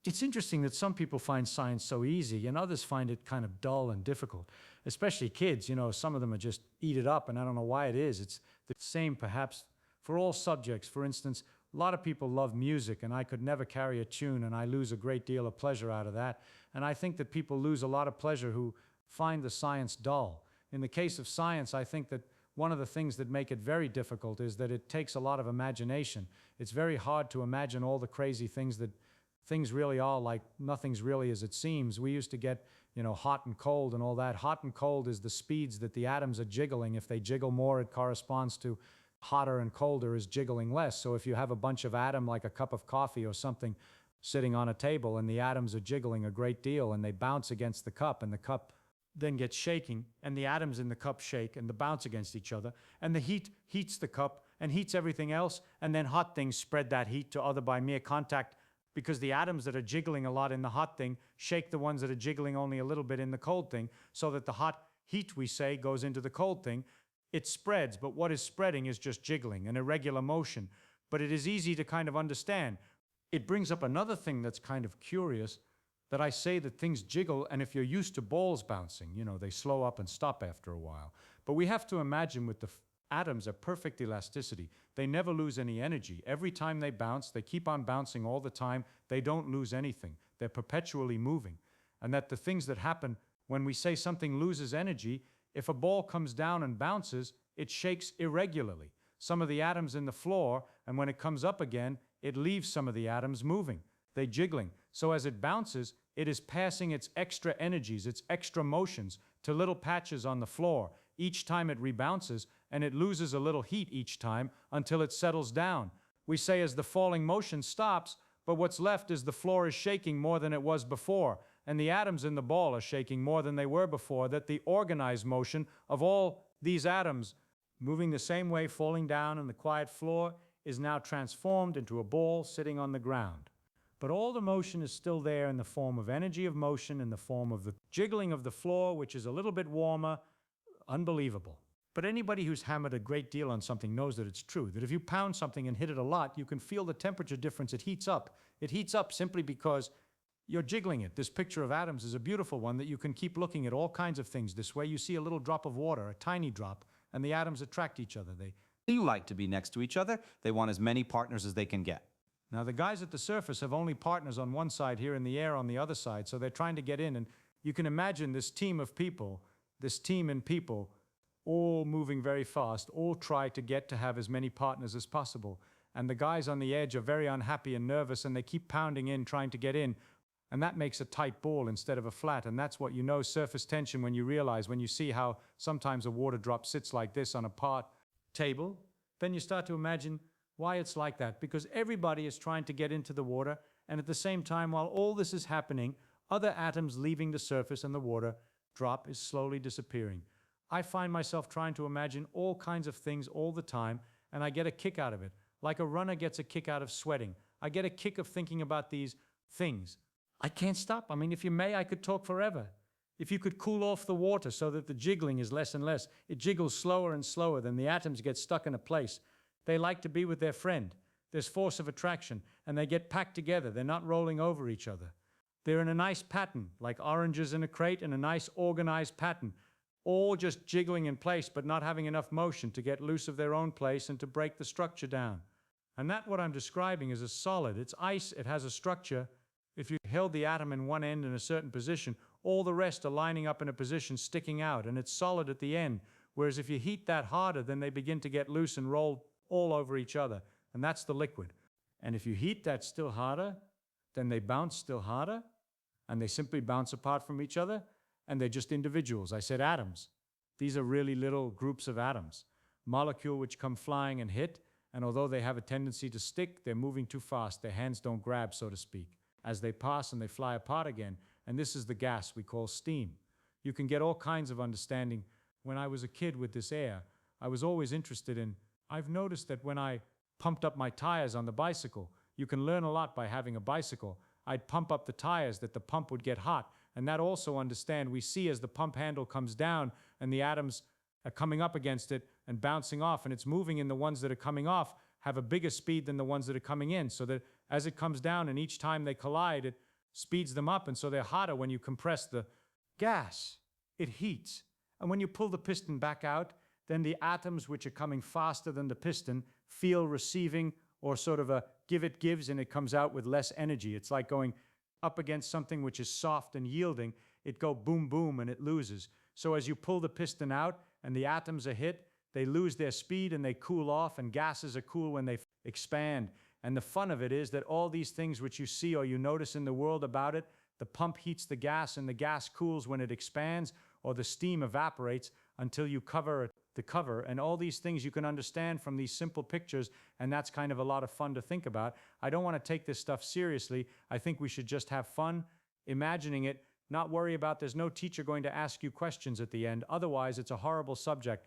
It's interesting that some people find science so easy and others find it kind of dull and difficult, especially kids. Some of them are just eat it up, and I don't know why it is. It's the same perhaps for all subjects. For instance, a lot of people love music, and I could never carry a tune, and I lose a great deal of pleasure out of that. And I think that people lose a lot of pleasure who find the science dull. In the case of science, I think that one of the things that make it very difficult is that it takes a lot of imagination. It's very hard to imagine all the crazy things that things really are, like nothing's really as it seems. We used to get, hot and cold and all that. Hot and cold is the speeds that the atoms are jiggling. If they jiggle more, it corresponds to hotter, and colder is jiggling less. So if you have a bunch of atom, like a cup of coffee or something, sitting on a table, and the atoms are jiggling a great deal, and they bounce against the cup, and the cup then gets shaking, and the atoms in the cup shake and they bounce against each other, and the heat heats the cup and heats everything else, and then hot things spread that heat to other by mere contact, because the atoms that are jiggling a lot in the hot thing shake the ones that are jiggling only a little bit in the cold thing, so that the hot heat, we say, goes into the cold thing. It spreads, but what is spreading is just jiggling, an irregular motion. But it is easy to kind of understand. It brings up another thing that's kind of curious, that I say that things jiggle, and if you're used to balls bouncing, they slow up and stop after a while. But we have to imagine with the atoms a perfect elasticity. They never lose any energy. Every time they bounce, they keep on bouncing all the time. They don't lose anything. They're perpetually moving. And that the things that happen when we say something loses energy, if a ball comes down and bounces, it shakes irregularly. Some of the atoms in the floor, and when it comes up again, it leaves some of the atoms moving. They're jiggling. So as it bounces, it is passing its extra energies, its extra motions, to little patches on the floor. Each time it rebounces, and it loses a little heat each time until it settles down. We say as the falling motion stops, but what's left is the floor is shaking more than it was before, and the atoms in the ball are shaking more than they were before, that the organized motion of all these atoms moving the same way, falling down on the quiet floor, is now transformed into a ball sitting on the ground. But all the motion is still there in the form of energy of motion, in the form of the jiggling of the floor, which is a little bit warmer. Unbelievable. But anybody who's hammered a great deal on something knows that it's true, that if you pound something and hit it a lot, you can feel the temperature difference. It heats up. It heats up simply because you're jiggling it. This picture of atoms is a beautiful one that you can keep looking at all kinds of things this way. You see a little drop of water, a tiny drop, and the atoms attract each other. They like to be next to each other. They want as many partners as they can get. Now, the guys at the surface have only partners on one side here in the air on the other side, so they're trying to get in, and you can imagine this team of people, this team in people, all moving very fast, all try to get to have as many partners as possible. And the guys on the edge are very unhappy and nervous, and they keep pounding in, trying to get in, and that makes a tight ball instead of a flat, and that's what you know surface tension when you realize, when you see how sometimes a water drop sits like this on a part table, then you start to imagine why it's like that, because everybody is trying to get into the water, and at the same time, while all this is happening, other atoms leaving the surface and the water drop is slowly disappearing. I find myself trying to imagine all kinds of things all the time, and I get a kick out of it. Like a runner gets a kick out of sweating. I get a kick of thinking about these things. I can't stop. I mean, if you may, I could talk forever. If you could cool off the water so that the jiggling is less and less, it jiggles slower and slower, then the atoms get stuck in a place. They like to be with their friend. There's force of attraction, and they get packed together. They're not rolling over each other. They're in a nice pattern, like oranges in a crate, in a nice organized pattern, all just jiggling in place, but not having enough motion to get loose of their own place and to break the structure down. And that what I'm describing is a solid. It's ice. It has a structure. If you held the atom in one end in a certain position, all the rest are lining up in a position sticking out, and it's solid at the end. Whereas if you heat that harder, then they begin to get loose and roll all over each other, and that's the liquid. And if you heat that still harder, then they bounce still harder, and they simply bounce apart from each other, and they're just individuals. I said atoms. These are really little groups of atoms, molecules which come flying and hit, and although they have a tendency to stick, they're moving too fast. Their hands don't grab, so to speak, as they pass and they fly apart again, and this is the gas we call steam. You can get all kinds of understanding. When I was a kid with this air, I was always interested in I've noticed that when I pumped up my tires on the bicycle, you can learn a lot by having a bicycle. I'd pump up the tires that the pump would get hot, and that also understand we see as the pump handle comes down and the atoms are coming up against it and bouncing off, and it's moving in the ones that are coming off have a bigger speed than the ones that are coming in, so that as it comes down and each time they collide, speeds them up, and so they're hotter when you compress the gas. It heats. And when you pull the piston back out, then the atoms which are coming faster than the piston feel receiving, or sort of a give it gives, and it comes out with less energy. It's like going up against something which is soft and yielding. It go boom, boom, and it loses. So as you pull the piston out and the atoms are hit, they lose their speed and they cool off, and gases are cool when they expand. And the fun of it is that all these things which you see or you notice in the world about it, the pump heats the gas and the gas cools when it expands, or the steam evaporates until you cover the cover. And all these things you can understand from these simple pictures, and that's kind of a lot of fun to think about. I don't want to take this stuff seriously. I think we should just have fun imagining it, not worry about there's no teacher going to ask you questions at the end. Otherwise, it's a horrible subject.